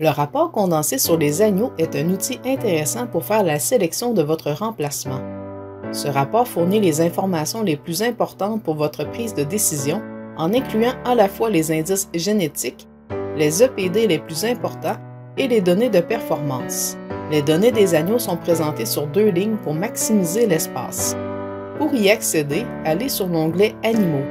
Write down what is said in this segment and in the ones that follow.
Le rapport condensé sur les agneaux est un outil intéressant pour faire la sélection de votre remplacement. Ce rapport fournit les informations les plus importantes pour votre prise de décision en incluant à la fois les indices génétiques, les EPD les plus importants et les données de performance. Les données des agneaux sont présentées sur 2 lignes pour maximiser l'espace. Pour y accéder, allez sur l'onglet Animaux.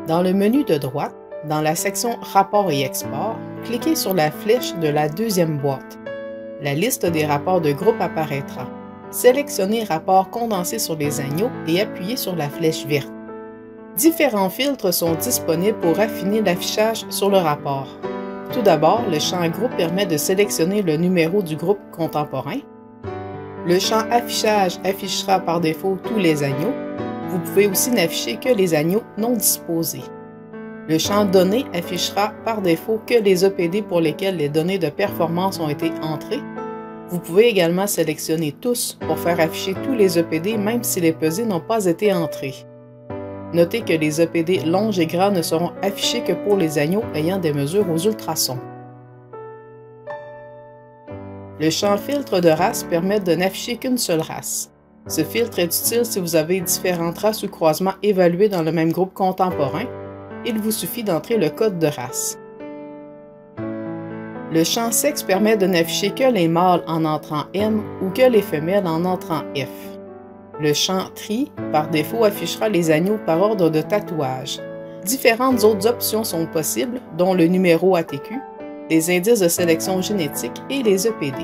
Dans le menu de droite, dans la section Rapports et exports, cliquez sur la flèche de la deuxième boîte. La liste des rapports de groupe apparaîtra. Sélectionnez Rapport condensé sur les agneaux et appuyez sur la flèche verte. Différents filtres sont disponibles pour affiner l'affichage sur le rapport. Tout d'abord, le champ Groupe permet de sélectionner le numéro du groupe contemporain. Le champ Affichage affichera par défaut tous les agneaux. Vous pouvez aussi n'afficher que les agneaux non disposés. Le champ Données affichera par défaut que les EPD pour lesquels les données de performance ont été entrées. Vous pouvez également sélectionner Tous pour faire afficher tous les EPD même si les pesées n'ont pas été entrées. Notez que les EPD longes et gras ne seront affichés que pour les agneaux ayant des mesures aux ultrasons. Le champ Filtre de race permet de n'afficher qu'une seule race. Ce filtre est utile si vous avez différentes races ou croisements évalués dans le même groupe contemporain. Il vous suffit d'entrer le code de race. Le champ Sexe permet de n'afficher que les mâles en entrant M ou que les femelles en entrant F. Le champ Tri, par défaut, affichera les agneaux par ordre de tatouage. Différentes autres options sont possibles, dont le numéro ATQ, les indices de sélection génétique et les EPD.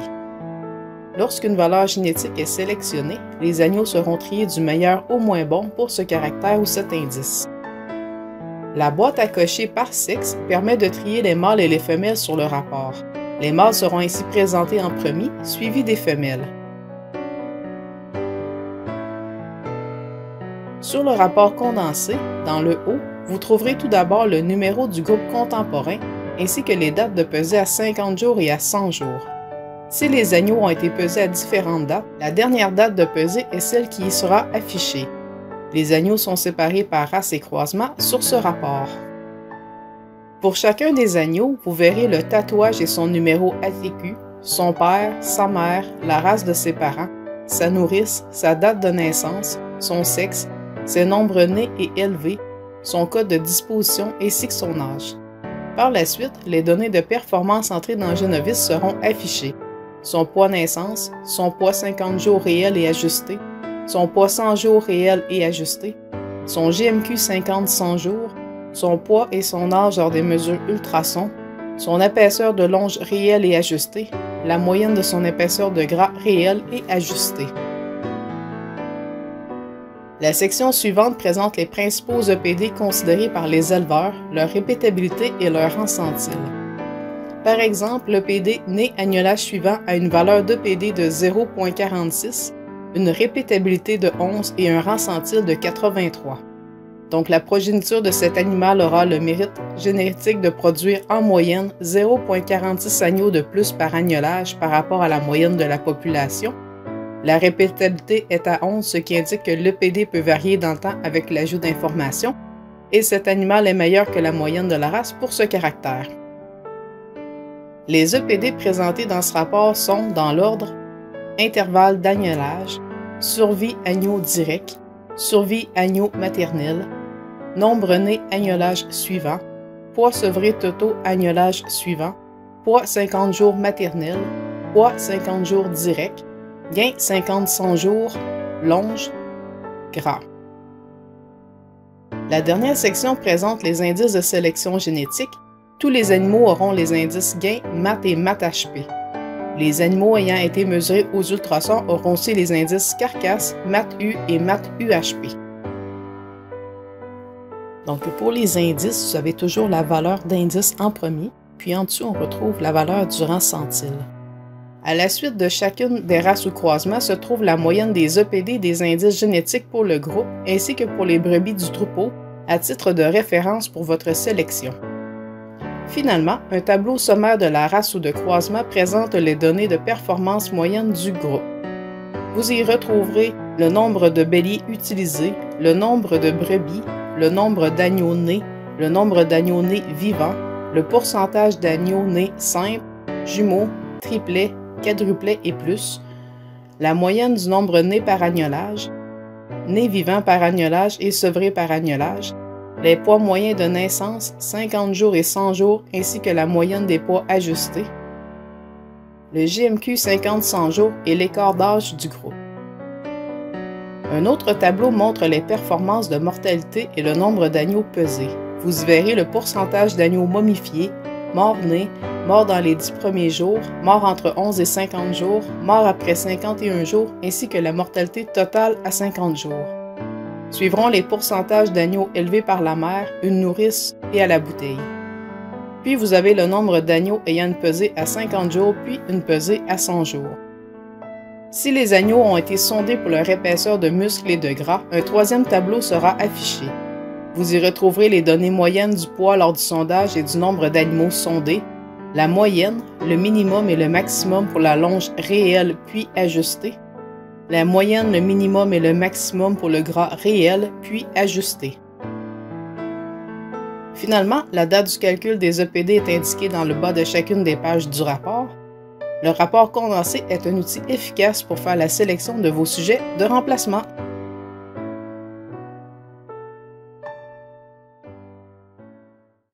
Lorsqu'une valeur génétique est sélectionnée, les agneaux seront triés du meilleur au moins bon pour ce caractère ou cet indice. La boîte à cocher par sexe permet de trier les mâles et les femelles sur le rapport. Les mâles seront ainsi présentés en premier, suivis des femelles. Sur le rapport condensé, dans le haut, vous trouverez tout d'abord le numéro du groupe contemporain ainsi que les dates de pesée à 50 jours et à 100 jours. Si les agneaux ont été pesés à différentes dates, la dernière date de pesée est celle qui y sera affichée. Les agneaux sont séparés par race et croisement sur ce rapport. Pour chacun des agneaux, vous verrez le tatouage et son numéro ATQ, son père, sa mère, la race de ses parents, sa nourrice, sa date de naissance, son sexe, ses nombres nés et élevés, son code de disposition ainsi que son âge. Par la suite, les données de performance entrées dans Genovis seront affichées. Son poids naissance, son poids 50 jours réel et ajusté, son poids 100 jours réel et ajusté, son GMQ 50-100 jours, son poids et son âge lors des mesures ultrasons, son épaisseur de longe réelle et ajustée, la moyenne de son épaisseur de gras réelle et ajustée. La section suivante présente les principaux EPD considérés par les éleveurs, leur répétabilité et leur rang centile. Par exemple, l'EPD né agnelage suivant a une valeur d'EPD de 0,46, une répétabilité de 11 et un rang centile de 83. Donc la progéniture de cet animal aura le mérite génétique de produire en moyenne 0,46 agneaux de plus par agnelage par rapport à la moyenne de la population. La répétabilité est à 11, ce qui indique que l'EPD peut varier dans le temps avec l'ajout d'informations, et cet animal est meilleur que la moyenne de la race pour ce caractère. Les EPD présentés dans ce rapport sont, dans l'ordre, intervalle d'agnelage, survie agneau direct, survie agneau maternel, nombre né agnelage suivant, poids sevré totaux agnelage suivant, poids 50 jours maternel, poids 50 jours direct, gain 50-100 jours, longe, gras. La dernière section présente les indices de sélection génétique. Tous les animaux auront les indices gain, mat et mat HP. Les animaux ayant été mesurés aux ultrasons auront aussi les indices carcasse, mat U et mat UHP. Donc pour les indices, vous avez toujours la valeur d'indice en premier, puis en dessous on retrouve la valeur du rang centile. À la suite de chacune des races ou croisements se trouve la moyenne des EPD des indices génétiques pour le groupe, ainsi que pour les brebis du troupeau, à titre de référence pour votre sélection. Finalement, un tableau sommaire de la race ou de croisement présente les données de performance moyenne du groupe. Vous y retrouverez le nombre de béliers utilisés, le nombre de brebis, le nombre d'agneaux nés, le nombre d'agneaux nés vivants, le pourcentage d'agneaux nés simples, jumeaux, triplets, quadruplets et plus, la moyenne du nombre nés par agnolage, nés vivants par agnolage et sevrés par agnolage, les poids moyens de naissance 50 jours et 100 jours ainsi que la moyenne des poids ajustés, le JMQ 50-100 jours et l'écart d'âge du groupe. Un autre tableau montre les performances de mortalité et le nombre d'agneaux pesés. Vous y verrez le pourcentage d'agneaux momifiés, morts-nés, morts dans les 10 premiers jours, morts entre 11 et 50 jours, morts après 51 jours, ainsi que la mortalité totale à 50 jours. Suivront les pourcentages d'agneaux élevés par la mère, une nourrice et à la bouteille. Puis vous avez le nombre d'agneaux ayant une pesée à 50 jours, puis une pesée à 100 jours. Si les agneaux ont été sondés pour leur épaisseur de muscles et de gras, un troisième tableau sera affiché. Vous y retrouverez les données moyennes du poids lors du sondage et du nombre d'animaux sondés, la moyenne, le minimum et le maximum pour la longe réelle puis ajustée, la moyenne, le minimum et le maximum pour le gras réel puis ajusté. Finalement, la date du calcul des EPD est indiquée dans le bas de chacune des pages du rapport. Le rapport condensé est un outil efficace pour faire la sélection de vos sujets de remplacement.